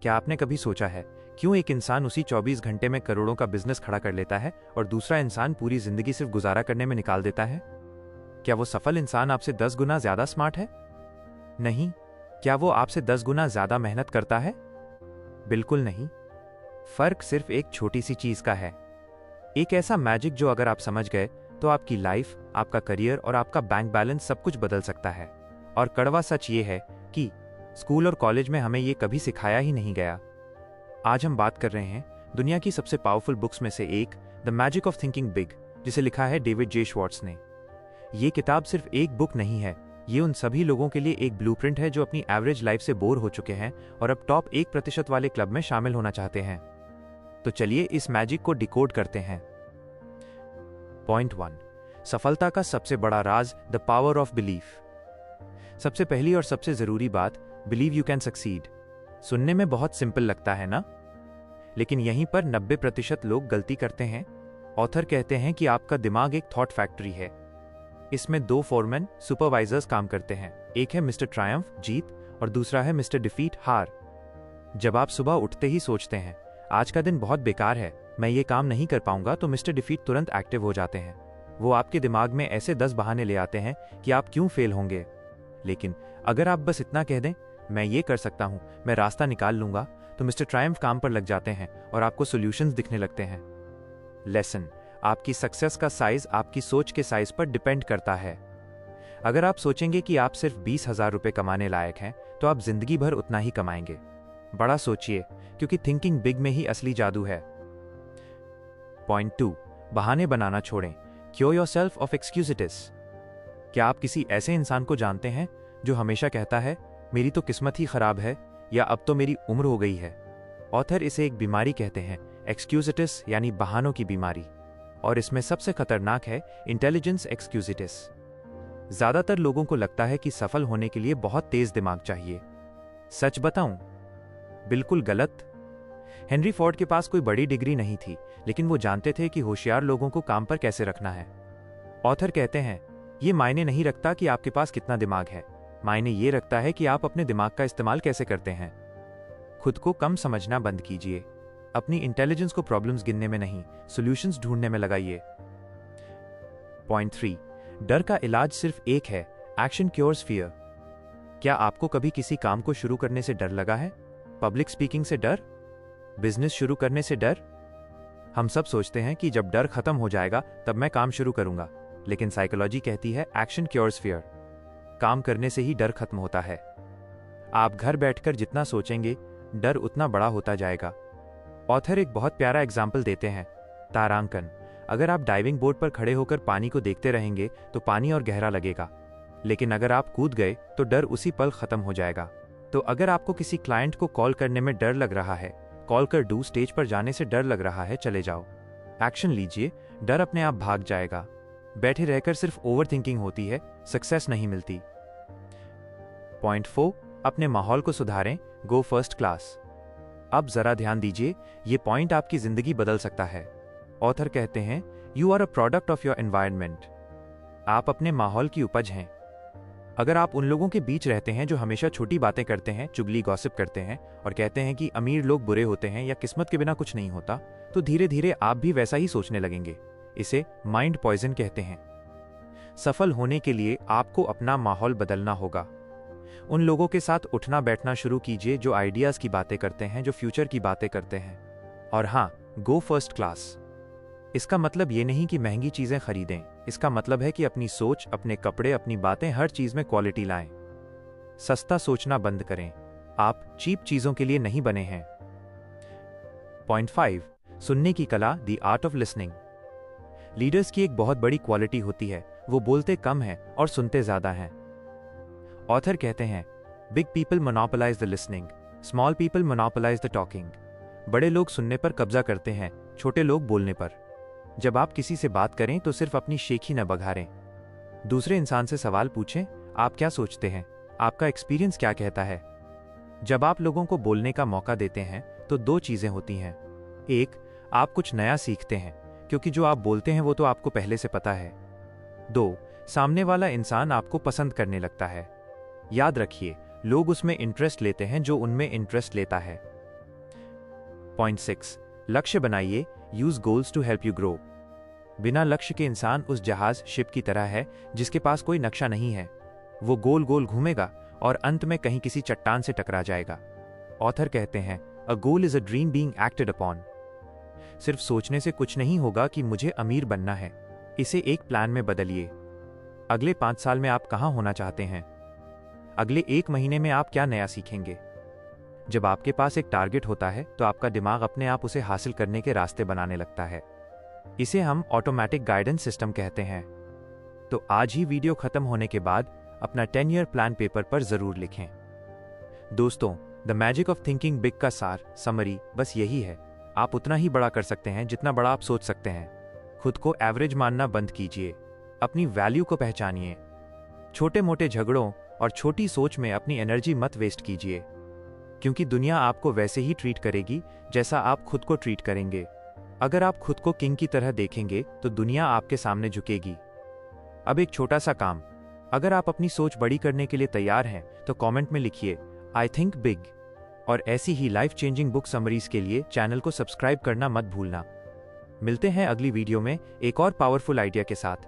क्या आपने कभी सोचा है क्यों एक इंसान उसी 24 घंटे में करोड़ों का बिजनेस खड़ा कर लेता है और दूसरा इंसान पूरी जिंदगी सिर्फ गुजारा करने में निकाल देता है? क्या वो सफल इंसान आपसे 10 गुना ज्यादा स्मार्ट है? नहीं। क्या वो आपसे 10 गुना ज्यादा मेहनत करता है? बिल्कुल नहीं। फर्क सिर्फ एक छोटी सी चीज का है, एक ऐसा मैजिक जो अगर आप समझ गए तो आपकी लाइफ, आपका करियर और आपका बैंक बैलेंस सब कुछ बदल सकता है। और कड़वा सच ये है कि स्कूल और कॉलेज में हमें ये कभी सिखाया ही नहीं गया। आज हम बात कर रहे हैं दुनिया की सबसे पावरफुल बुक्स में से एक, the magic of thinking big, जिसे लिखा है डेविड जे श्वार्ट्ज ने। ये किताब सिर्फ एक बुक नहीं है, ये उन सभी लोगों के लिए एक ब्लूप्रिंट है जो अपनी एवरेज लाइफ से बोर हो चुके हैं और अब टॉप 1% वाले क्लब में शामिल होना चाहते हैं। तो चलिए इस मैजिक को डिकोड करते हैं। पॉइंट 1, सफलता का सबसे बड़ा राज, द पावर ऑफ बिलीफ। सबसे पहली और सबसे जरूरी बात, बिलीव यू कैन सक्सीड। सुनने में बहुत सिंपल लगता है ना, लेकिन यहीं पर 90% लोग गलती करते हैं। ऑथर कहते हैं कि आपका दिमाग एक थॉट फैक्ट्री है। इसमें 2 फोरमैन, सुपरवाइजर्स काम करते हैं। एक है मिस्टर ट्रायम्फ, जीत, और दूसरा है मिस्टर डिफीट, हार। जब आप सुबह उठते ही सोचते हैं आज का दिन बहुत बेकार है, मैं ये काम नहीं कर पाऊंगा, तो मिस्टर डिफीट तुरंत एक्टिव हो जाते हैं। वो आपके दिमाग में ऐसे 10 बहाने ले आते हैं कि आप क्यों फेल होंगे। लेकिन अगर आप बस इतना कह दें, मैं ये कर सकता हूं, मैं रास्ता निकाल लूंगा, तो मिस्टर ट्रायम्फ काम पर लग जाते हैं और आपको सॉल्यूशंस दिखने लगते हैं। लेसन, आपकी सक्सेस का साइज आपकी सोच के साइज पर डिपेंड करता है। अगर आप सोचेंगे कि आप सिर्फ 20,000 रुपए कमाने लायक हैं, तो आप जिंदगी भर उतना ही कमाएंगे। बड़ा सोचिए, क्योंकि थिंकिंग बिग में ही असली जादू है। पॉइंट 2, बहाने बनाना छोड़ें, क्योर योरसेल्फ ऑफ एक्सक्यूजिटिस। क्या आप किसी ऐसे इंसान को जानते हैं जो हमेशा कहता है मेरी तो किस्मत ही खराब है, या अब तो मेरी उम्र हो गई है? ऑथर इसे एक बीमारी कहते हैं, एक्सक्यूजिटिस, यानी बहानों की बीमारी। और इसमें सबसे खतरनाक है इंटेलिजेंस एक्सक्यूजिटिस। ज्यादातर लोगों को लगता है कि सफल होने के लिए बहुत तेज दिमाग चाहिए। सच बताऊं, बिल्कुल गलत। हेनरी फोर्ड के पास कोई बड़ी डिग्री नहीं थी, लेकिन वो जानते थे कि होशियार लोगों को काम पर कैसे रखना है। ऑथर कहते हैं ये मायने नहीं रखता कि आपके पास कितना दिमाग है, मायने ये रखता है कि आप अपने दिमाग का इस्तेमाल कैसे करते हैं। खुद को कम समझना बंद कीजिए। अपनी इंटेलिजेंस को प्रॉब्लम्स गिनने में नहीं, सॉल्यूशंस ढूंढने में लगाइए। पॉइंट 3, डर का इलाज सिर्फ एक है, एक्शन क्योर्स फियर। क्या आपको कभी किसी काम को शुरू करने से डर लगा है? पब्लिक स्पीकिंग से डर? बिजनेस शुरू करने से डर? हम सब सोचते हैं कि जब डर खत्म हो जाएगा तब मैं काम शुरू करूंगा, लेकिन साइकोलॉजी कहती है एक्शन क्योर्स फियर। काम करने से ही डर खत्म होता है। आप घर बैठकर जितना सोचेंगे, डर उतना बड़ा होता जाएगा। ऑथर एक बहुत प्यारा एग्जाम्पल देते हैं, तारांकन। अगर आप डाइविंग बोर्ड पर खड़े होकर पानी को देखते रहेंगे तो पानी और गहरा लगेगा, लेकिन अगर आप कूद गए तो डर उसी पल खत्म हो जाएगा। तो अगर आपको किसी क्लाइंट को कॉल करने में डर लग रहा है, कॉल कर डू, स्टेज पर जाने से डर लग रहा है, चले जाओ, एक्शन लीजिए, डर अपने आप भाग जाएगा। बैठे रहकर सिर्फ ओवर थिंकिंग होती है, सक्सेस नहीं मिलती। पॉइंट 4, अपने माहौल को सुधारें, गो फर्स्ट क्लास। अब जरा ध्यान दीजिए, ये पॉइंट आपकी जिंदगी बदल सकता है। ऑथर कहते हैं you are a product of your environment. आप अपने माहौल की उपज हैं। अगर आप उन लोगों के बीच रहते हैं जो हमेशा छोटी बातें करते हैं, चुगली गॉसिप करते हैं और कहते हैं कि अमीर लोग बुरे होते हैं या किस्मत के बिना कुछ नहीं होता, तो धीरे धीरे आप भी वैसा ही सोचने लगेंगे। इसे माइंड पॉइजन कहते हैं। सफल होने के लिए आपको अपना माहौल बदलना होगा। उन लोगों के साथ उठना बैठना शुरू कीजिए जो आइडियाज की बातें करते हैं, जो फ्यूचर की बातें करते हैं। और हाँ, गो फर्स्ट क्लास। इसका मतलब ये नहीं कि महंगी चीजें खरीदें, इसका मतलब है कि अपनी सोच, अपने कपड़े, अपनी बातें, हर चीज में क्वालिटी लाएं। सस्ता सोचना बंद करें, आप चीप चीजों के लिए नहीं बने हैं। पॉइंट 5, सुनने की कला, the art of listening. Leaders की एक बहुत बड़ी क्वालिटी होती है, वो बोलते कम हैं और सुनते ज्यादा हैं। ऑथर कहते हैं big people monopolise the listening, small people monopolise the talking. बड़े लोग सुनने पर कब्जा करते हैं, छोटे लोग बोलने पर। जब आप किसी से बात करें तो सिर्फ अपनी शेखी न बघारें। दूसरे इंसान से सवाल पूछें, आप क्या सोचते हैं, आपका एक्सपीरियंस क्या कहता है। जब आप लोगों को बोलने का मौका देते हैं तो 2 चीजें होती हैं। एक, आप कुछ नया सीखते हैं, क्योंकि जो आप बोलते हैं वो तो आपको पहले से पता है। 2, सामने वाला इंसान आपको पसंद करने लगता है। याद रखिए, लोग उसमें इंटरेस्ट लेते हैं जो उनमें इंटरेस्ट लेता है। पॉइंट 6 लक्ष्य बनाइए, use goals to help you grow. बिना लक्ष्य के इंसान उस जहाज शिप की तरह है जिसके पास कोई नक्शा नहीं है। वो गोल गोल घूमेगा और अंत में कहीं किसी चट्टान से टकरा जाएगा। ऑथर कहते हैं, a goal is a dream being acted upon. सिर्फ सोचने से कुछ नहीं होगा कि मुझे अमीर बनना है। इसे एक प्लान में बदलिए। अगले 5 साल में आप कहां होना चाहते हैं? अगले 1 महीने में आप क्या नया सीखेंगे? जब आपके पास एक टारगेट होता है तो आपका दिमाग अपने आप उसे हासिल करने के रास्ते बनाने लगता है। इसे हम ऑटोमेटिक गाइडेंस सिस्टम कहते हैं। तो आज ही वीडियो खत्म होने के बाद अपना 10 ईयर प्लान पेपर पर जरूर लिखें। दोस्तों, the magic of thinking big का सार समरी बस यही है। आप उतना ही बड़ा कर सकते हैं जितना बड़ा आप सोच सकते हैं। खुद को एवरेज मानना बंद कीजिए। अपनी वैल्यू को पहचानिए। छोटे मोटे झगड़ों और छोटी सोच में अपनी एनर्जी मत वेस्ट कीजिए, क्योंकि दुनिया आपको वैसे ही ट्रीट करेगी जैसा आप खुद को ट्रीट करेंगे। अगर आप खुद को किंग की तरह देखेंगे तो दुनिया आपके सामने झुकेगी। अब एक छोटा सा काम, अगर आप अपनी सोच बड़ी करने के लिए तैयार हैं तो कमेंट में लिखिए आई थिंक बिग। और ऐसी ही लाइफ चेंजिंग बुक समरीज के लिए चैनल को सब्सक्राइब करना मत भूलना। मिलते हैं अगली वीडियो में एक और पावरफुल आइडिया के साथ।